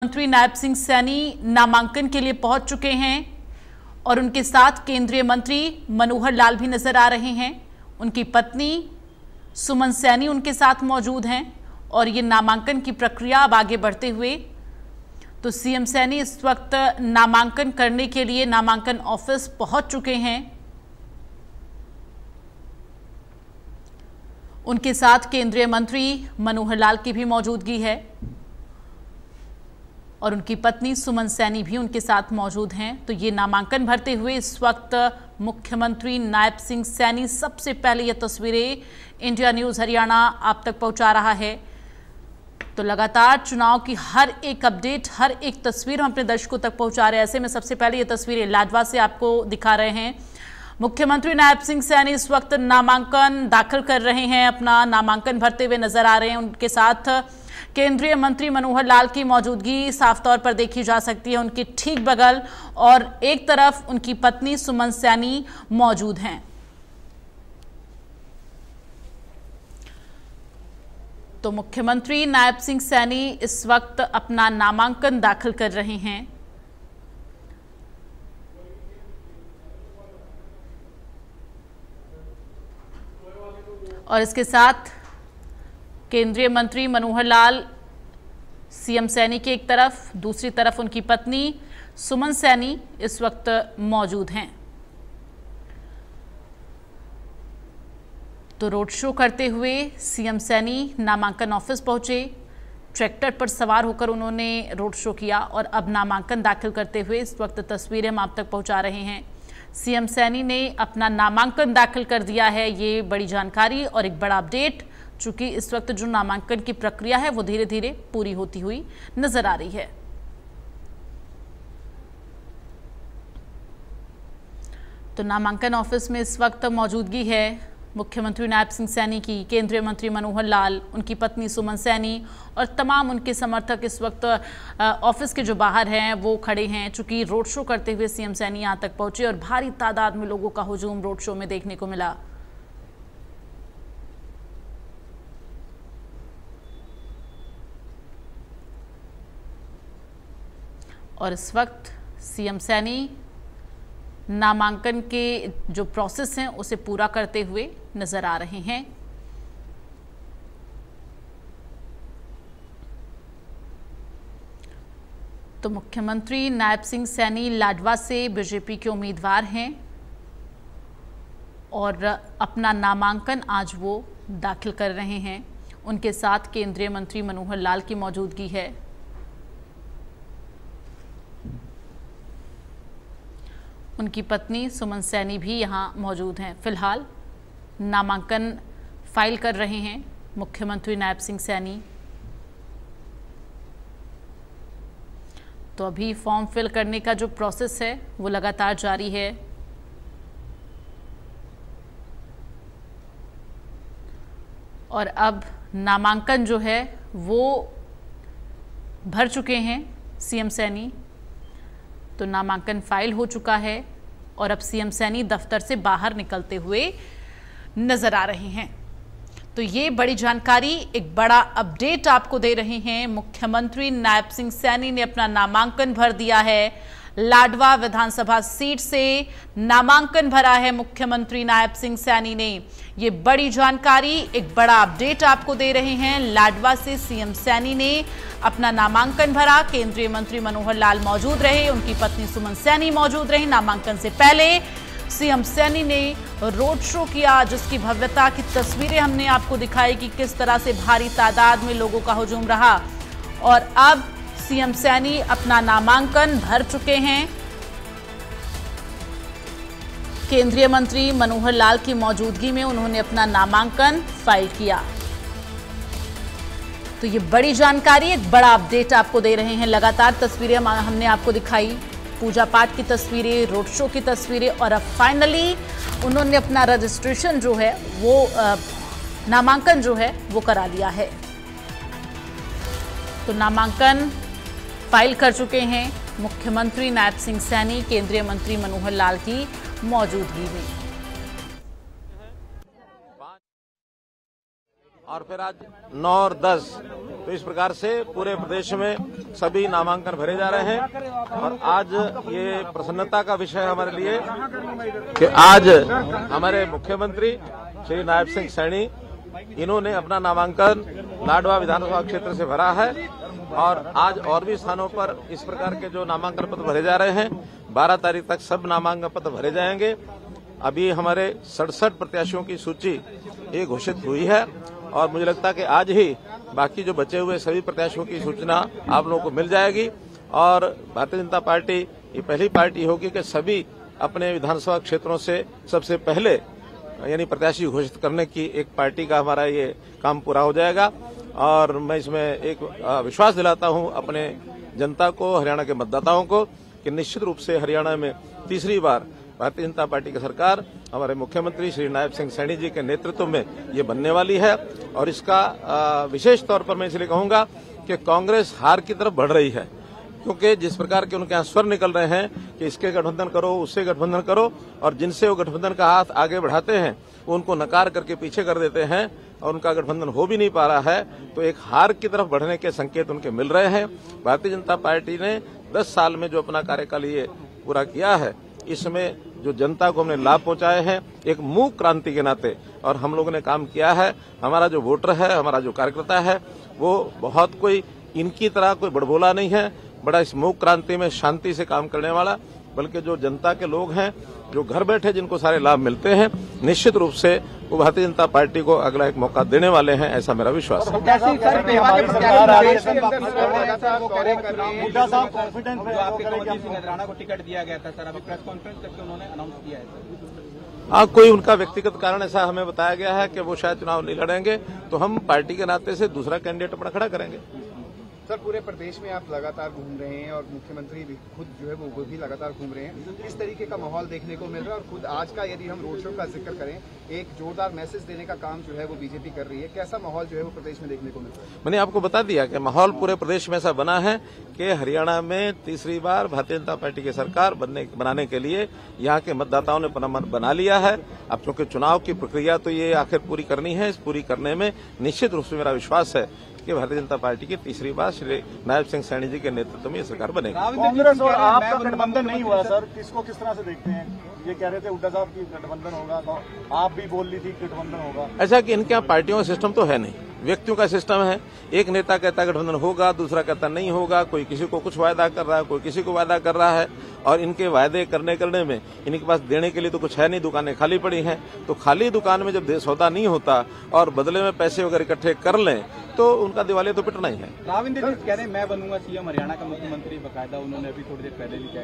मंत्री नायब सिंह सैनी नामांकन के लिए पहुंच चुके हैं और उनके साथ केंद्रीय मंत्री मनोहर लाल भी नजर आ रहे हैं। उनकी पत्नी सुमन सैनी उनके साथ मौजूद हैं और ये नामांकन की प्रक्रिया अब आगे बढ़ते हुए तो सीएम सैनी इस वक्त नामांकन करने के लिए नामांकन ऑफिस पहुंच चुके हैं। उनके साथ केंद्रीय मंत्री मनोहर लाल की भी मौजूदगी है और उनकी पत्नी सुमन सैनी भी उनके साथ मौजूद हैं। तो ये नामांकन भरते हुए इस वक्त मुख्यमंत्री नायब सिंह सैनी सबसे पहले ये तस्वीरें इंडिया न्यूज़ हरियाणा आप तक पहुंचा रहा है। तो लगातार चुनाव की हर एक अपडेट, हर एक तस्वीर हम अपने दर्शकों तक पहुंचा रहे हैं। ऐसे में सबसे पहले ये तस्वीरें लाडवा से आपको दिखा रहे हैं। मुख्यमंत्री नायब सिंह सैनी इस वक्त नामांकन दाखिल कर रहे हैं, अपना नामांकन भरते हुए नजर आ रहे हैं। उनके साथ केंद्रीय मंत्री मनोहर लाल की मौजूदगी साफ तौर पर देखी जा सकती है उनके ठीक बगल, और एक तरफ उनकी पत्नी सुमन सैनी मौजूद हैं। तो मुख्यमंत्री नायब सिंह सैनी इस वक्त अपना नामांकन दाखिल कर रहे हैं। और इसके साथ केंद्रीय मंत्री मनोहर लाल सीएम सैनी के एक तरफ, दूसरी तरफ उनकी पत्नी सुमन सैनी इस वक्त मौजूद हैं। तो रोड शो करते हुए सीएम सैनी नामांकन ऑफिस पहुंचे। ट्रैक्टर पर सवार होकर उन्होंने रोड शो किया और अब नामांकन दाखिल करते हुए इस वक्त तस्वीरें हम आप तक पहुंचा रहे हैं। सीएम सैनी ने अपना नामांकन दाखिल कर दिया है, ये बड़ी जानकारी और एक बड़ा अपडेट। चूंकि इस वक्त जो नामांकन की प्रक्रिया है वो धीरे धीरे पूरी होती हुई नजर आ रही है। तो नामांकन ऑफिस में इस वक्त मौजूदगी है मुख्यमंत्री नायब सिंह सैनी की, केंद्रीय मंत्री मनोहर लाल, उनकी पत्नी सुमन सैनी और तमाम उनके समर्थक इस वक्त ऑफिस के जो बाहर हैं वो खड़े हैं। चूंकि रोड शो करते हुए सीएम सैनी यहां तक पहुंचे और भारी तादाद में लोगों का हुजूम रोड शो में देखने को मिला। और इस वक्त सीएम सैनी नामांकन के जो प्रोसेस हैं उसे पूरा करते हुए नजर आ रहे हैं। तो मुख्यमंत्री नायब सिंह सैनी लाडवा से बीजेपी के उम्मीदवार हैं और अपना नामांकन आज वो दाखिल कर रहे हैं। उनके साथ केंद्रीय मंत्री मनोहर लाल की मौजूदगी है। उनकी पत्नी सुमन सैनी भी यहां मौजूद हैं। फिलहाल नामांकन फाइल कर रहे हैं मुख्यमंत्री नायब सिंह सैनी। तो अभी फॉर्म फिल करने का जो प्रोसेस है वो लगातार जारी है। और अब नामांकन जो है वो भर चुके हैं सीएम सैनी। तो नामांकन फाइल हो चुका है और अब सीएम सैनी दफ्तर से बाहर निकलते हुए नजर आ रहे हैं। तो ये बड़ी जानकारी, एक बड़ा अपडेट आपको दे रहे हैं। मुख्यमंत्री नायब सिंह सैनी ने अपना नामांकन भर दिया है। लाडवा विधानसभा सीट से नामांकन भरा है मुख्यमंत्री नायब सिंह सैनी ने। ये बड़ी जानकारी, एक बड़ा अपडेट आपको दे रहे हैं। लाडवा से सीएम सैनी ने अपना नामांकन भरा। केंद्रीय मंत्री मनोहर लाल मौजूद रहे, उनकी पत्नी सुमन सैनी मौजूद रही। नामांकन से पहले सीएम सैनी ने रोड शो किया, जिसकी भव्यता की तस्वीरें हमने आपको दिखाई कि किस तरह से भारी तादाद में लोगों का हुजूम रहा। और अब सीएम सैनी अपना नामांकन भर चुके हैं। केंद्रीय मंत्री मनोहर लाल की मौजूदगी में उन्होंने अपना नामांकन फाइल किया। तो ये बड़ी जानकारी, एक बड़ा अपडेट आपको दे रहे हैं। लगातार तस्वीरें हमने आपको दिखाई, पूजा पाठ की तस्वीरें, रोड शो की तस्वीरें, और अब फाइनली उन्होंने अपना रजिस्ट्रेशन जो है वो नामांकन जो है वो करा लिया है। तो नामांकन फाइल कर चुके हैं मुख्यमंत्री नायब सिंह सैनी केंद्रीय मंत्री मनोहर लाल की मौजूदगी में। और फिर आज 9 और 10, तो इस प्रकार से पूरे प्रदेश में सभी नामांकन भरे जा रहे हैं। और आज ये प्रसन्नता का विषय हमारे लिए कि आज हमारे मुख्यमंत्री श्री नायब सिंह सैनी इन्होंने अपना नामांकन लाडवा विधानसभा क्षेत्र से भरा है। और आज और भी स्थानों पर इस प्रकार के जो नामांकन पत्र भरे जा रहे हैं, 12 तारीख तक सब नामांकन पत्र भरे जाएंगे। अभी हमारे 67 प्रत्याशियों की सूची ये घोषित हुई है और मुझे लगता है कि आज ही बाकी जो बचे हुए सभी प्रत्याशियों की सूचना आप लोगों को मिल जाएगी। और भारतीय जनता पार्टी ये पहली पार्टी होगी कि सभी अपने विधानसभा क्षेत्रों से सबसे पहले यानी प्रत्याशी घोषित करने की एक पार्टी का हमारा ये काम पूरा हो जाएगा। और मैं इसमें एक विश्वास दिलाता हूं अपने जनता को, हरियाणा के मतदाताओं को, कि निश्चित रूप से हरियाणा में तीसरी बार भारतीय जनता पार्टी की सरकार हमारे मुख्यमंत्री श्री नायब सिंह सैनी जी के नेतृत्व में ये बनने वाली है। और इसका विशेष तौर पर मैं इसलिए कहूंगा कि कांग्रेस हार की तरफ बढ़ रही है, क्योंकि जिस प्रकार के उनके यहाँ स्वर निकल रहे हैं कि इसके गठबंधन करो, उससे गठबंधन करो, और जिनसे वो गठबंधन का हाथ आगे बढ़ाते हैं वो उनको नकार करके पीछे कर देते हैं और उनका गठबंधन हो भी नहीं पा रहा है, तो एक हार की तरफ बढ़ने के संकेत उनके मिल रहे हैं। भारतीय जनता पार्टी ने 10 साल में जो अपना कार्यकाल ये पूरा किया है, इसमें जो जनता को हमने लाभ पहुंचाए हैं एक मूक क्रांति के नाते, और हम लोगों ने काम किया है। हमारा जो वोटर है, हमारा जो कार्यकर्ता है, वो बहुत कोई इनकी तरह कोई बड़बोला नहीं है, बड़ा इस मूक क्रांति में शांति से काम करने वाला, बल्कि जो जनता के लोग हैं जो घर बैठे जिनको सारे लाभ मिलते हैं, निश्चित रूप से वो भारतीय जनता पार्टी को अगला एक मौका देने वाले हैं, ऐसा मेरा विश्वास है। टिकट दिया गया था सर, अभी प्रेस कॉन्फ्रेंस करके उन्होंने अनाउंस किया है। कोई उनका व्यक्तिगत कारण ऐसा हमें बताया गया है कि वो शायद चुनाव नहीं लड़ेंगे, तो हम पार्टी के नाते से दूसरा कैंडिडेट अपना खड़ा करेंगे। सर, पूरे प्रदेश में आप लगातार घूम रहे हैं और मुख्यमंत्री भी खुद जो है वो भी लगातार घूम रहे हैं, किस तरीके का माहौल देखने को मिल रहा है? और खुद आज का यदि हम रोड शो का जिक्र करें, एक जोरदार मैसेज देने का काम जो है वो बीजेपी कर रही है, कैसा माहौल जो है वो प्रदेश में देखने को मिल रहा है? मैंने आपको बता दिया कि माहौल पूरे प्रदेश में ऐसा बना है कि हरियाणा में तीसरी बार भारतीय जनता पार्टी की सरकार बनाने के लिए यहाँ के मतदाताओं ने अपना मन बना लिया है। अब चूंकि चुनाव की प्रक्रिया तो ये आखिर पूरी करनी है, इस पूरी करने में निश्चित रूप से मेरा विश्वास है कि भारतीय जनता पार्टी की तीसरी बार श्री नायब सिंह सैनी जी के नेतृत्व में ये सरकार बनेगी। कांग्रेस और आपका गठबंधन नहीं हुआ सर, किसको किस तरह से देखते हैं? ये कह रहे थे हुड्डा साहब की गठबंधन होगा, तो आप भी बोल रही थी गठबंधन होगा। ऐसा कि इनके यहाँ पार्टियों का सिस्टम तो है नहीं, व्यक्तियों का सिस्टम है। एक नेता कहता है गठबंधन होगा, दूसरा कहता नहीं होगा, कोई किसी को कुछ वायदा कर रहा है, कोई किसी को वायदा कर रहा है, और इनके वायदे करने में इनके पास देने के लिए तो कुछ है नहीं, दुकानें खाली पड़ी हैं। तो खाली दुकान में जब सौदा नहीं होता और बदले में पैसे वगैरह इकट्ठे कर लें तो उनका दिवालिया तो पिटना ही है। राविंद्र जी कह रहे हैं मैं बनूंगा सीएम, हरियाणा का मुख्यमंत्री, बकायदा उन्होंने अभी थोड़ी देर पहले भी कहा।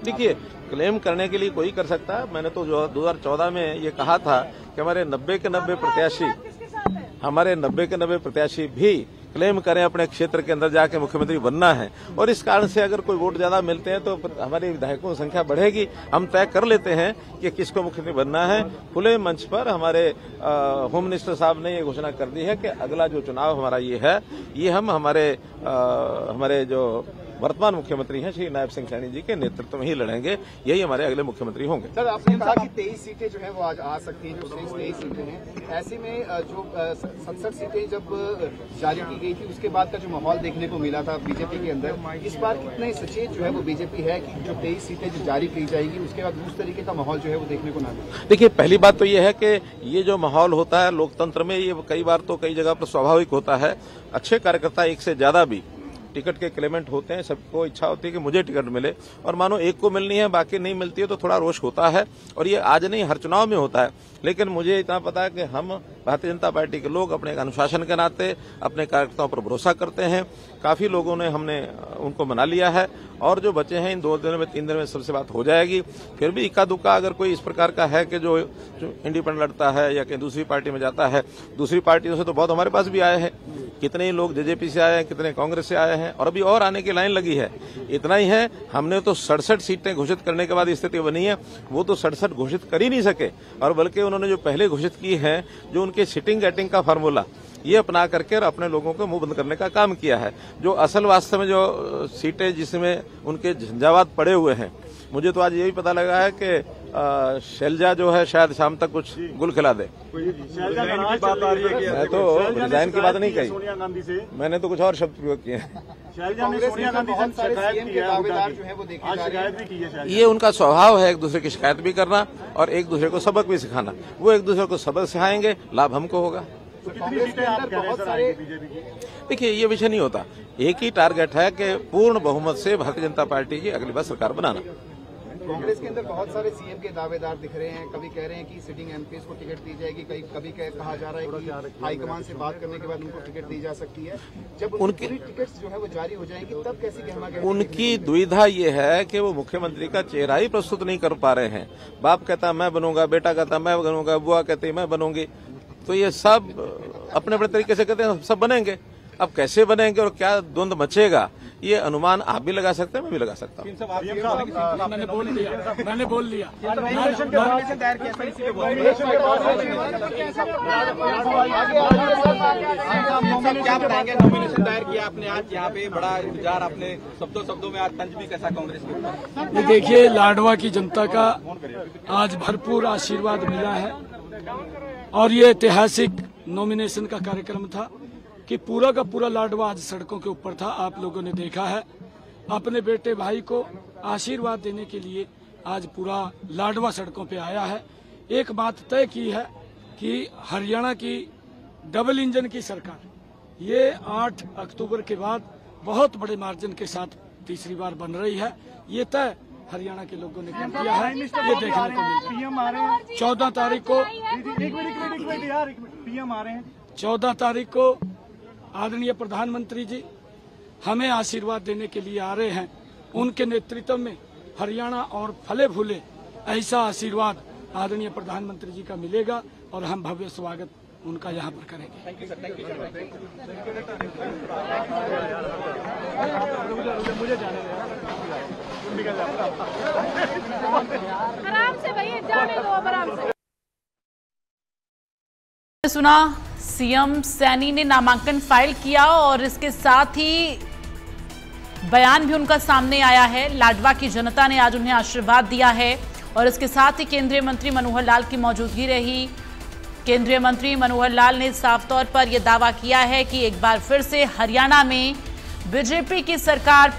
देखिए, क्लेम करने के लिए कोई कर सकता है। मैंने तो 2014 में ये कहा था कि हमारे 90 के 90 प्रत्याशी भी क्लेम करें अपने क्षेत्र के अंदर जाके मुख्यमंत्री बनना है, और इस कारण से अगर कोई वोट ज्यादा मिलते हैं तो हमारे विधायकों की संख्या बढ़ेगी। हम तय कर लेते हैं कि किसको मुख्यमंत्री बनना है। खुले मंच पर हमारे होम मिनिस्टर साहब ने ये घोषणा कर दी है कि अगला जो चुनाव हमारा ये है, ये हम हमारे जो वर्तमान मुख्यमंत्री हैं श्री नायब सिंह सैनी जी के नेतृत्व में ही लड़ेंगे, यही हमारे अगले मुख्यमंत्री होंगे। सर, आपने कहा कि 23 सीटें जो है वो आज आ सकती हैं, जो 23 सीटें हैं, ऐसे में जो 67 सीटें जब जारी की गई थी उसके बाद का जो माहौल देखने को मिला था बीजेपी के अंदर, इस बार कितने सचेत जो है वो बीजेपी है कि जो 23 सीटें जो जारी की जाएगी उसके बाद उस तरीके का माहौल जो है वो देखने को ना मिले? देखिए, पहली बात तो ये है कि ये जो माहौल होता है लोकतंत्र में, ये कई बार तो कई जगह पर स्वाभाविक होता है। अच्छे कार्यकर्ता एक से ज्यादा भी टिकट के क्लेमेंट होते हैं, सबको इच्छा होती है कि मुझे टिकट मिले, और मानो एक को मिलनी है बाकी नहीं मिलती है तो थोड़ा रोष होता है, और ये आज नहीं हर चुनाव में होता है। लेकिन मुझे इतना पता है कि हम भारतीय जनता पार्टी के लोग अपने अनुशासन के नाते अपने कार्यकर्ताओं पर भरोसा करते हैं। काफी लोगों ने हमने उनको मना लिया है, और जो बचे हैं इन 2 दिन में 3 दिन में सबसे बात हो जाएगी। फिर भी इक्का दुक्का अगर कोई इस प्रकार का है कि जो इंडिपेंडेंट लड़ता है या कहीं दूसरी पार्टी में जाता है, दूसरी पार्टियों से तो बहुत हमारे पास भी आए हैं, कितने ही लोग जेजेपी से आए हैं, कितने कांग्रेस से आए हैं, और अभी और आने की लाइन लगी है। इतना ही है, हमने तो 67 सीटें घोषित करने के बाद स्थिति बनी है, वो तो 67 घोषित कर ही नहीं सके, और बल्कि उन्होंने जो पहले घोषित की है, जो उनके सिटिंग गेटिंग का फार्मूला ये अपना करके और अपने लोगों को मुंह बंद करने का काम किया है। जो असल वास्तव में जो सीटें जिसमें उनके झंझावात पड़े हुए हैं, मुझे तो आज यही पता लगा है कि शैलजा जो है शायद शाम तक कुछ गुल खिला दे। शैलजा नाराज की बात आ रही है कि मैं तो रिजाइन की बात नहीं कही, सोनिया गांधी से मैंने तो कुछ और शब्द प्रयोग किए हैं। शैलजा ने सोनिया गांधी से शिकायत की है, दावेदार जो है वो देखे आज जा रहे शिकायत हैं। भी की है शैलजा। ये उनका स्वभाव है, एक दूसरे की शिकायत भी करना और एक दूसरे को सबक भी सिखाना। वो एक दूसरे को सबक सिखाएंगे, लाभ हमको होगा। तो कितनी सीटें आप कह रहे हैं सर आएंगी बीजेपी की? देखिए, ये विषय नहीं होता, एक ही टारगेट है कि पूर्ण बहुमत से भारतीय जनता पार्टी की अगली बार सरकार बनाना। कांग्रेस के अंदर बहुत सारे सीएम के दावेदार दिख रहे हैं। कभी कह रहे हैं कि सिटिंग एमपीज को टिकट दी जाएगी, कभी कहा जा रहा है कि हाईकमान से बात करने के बाद उनको टिकट दी जा सकती है। जब उनकी टिकट्स जो है वो जारी हो जाएंगी तब कैसी गहमा गहमी? उनकी दुविधा ये है कि वो मुख्यमंत्री का चेहरा ही प्रस्तुत नहीं कर पा रहे हैं। बाप कहता मैं बनूंगा, बेटा कहता मैं बनूंगा, बुआ कहती मैं बनूंगी, तो ये सब अपने अपने तरीके से कहते हैं सब बनेंगे। अब कैसे बनेंगे और क्या द्वंद मचेगा, ये अनुमान आप भी लगा सकते हैं, मैं भी लगा सकता हूँ। मैंने बोल लिया क्या बताएंगे? नॉमिनेशन दायर किया आपने आज यहाँ पे, बड़ा इंतजार, आपने शब्दों में आज तंज भी कैसा कांग्रेस के? ये देखिए, लाडवा की जनता का आज भरपूर आशीर्वाद मिला है और ये ऐतिहासिक नॉमिनेशन का कार्यक्रम था कि पूरा का पूरा लाडवा आज सड़कों के ऊपर था। आप लोगों ने देखा है, अपने बेटे भाई को आशीर्वाद देने के लिए आज पूरा लाडवा सड़कों पे आया है। एक बात तय की है कि हरियाणा की डबल इंजन की सरकार ये 8 अक्टूबर के बाद बहुत बड़े मार्जिन के साथ तीसरी बार बन रही है। ये तय हरियाणा के लोगों ने कर दिया है, ये देखने को मिल रहा है। पीएम आ रहे हैं 14 तारीख को, पीएम आ रहे हैं 14 तारीख को आदरणीय प्रधानमंत्री जी हमें आशीर्वाद देने के लिए आ रहे हैं। उनके नेतृत्व में हरियाणा और फले फूले ऐसा आशीर्वाद आदरणीय प्रधानमंत्री जी का मिलेगा और हम भव्य स्वागत उनका यहाँ पर करेंगे। आराम से भैया, जाने दो आराम से। सुना सीएम सैनी ने नामांकन फाइल किया और इसके साथ ही बयान भी उनका सामने आया है। लाडवा की जनता ने आज उन्हें आशीर्वाद दिया है और इसके साथ ही केंद्रीय मंत्री मनोहर लाल की मौजूदगी रही। केंद्रीय मंत्री मनोहर लाल ने साफ तौर पर यह दावा किया है कि एक बार फिर से हरियाणा में बीजेपी की सरकार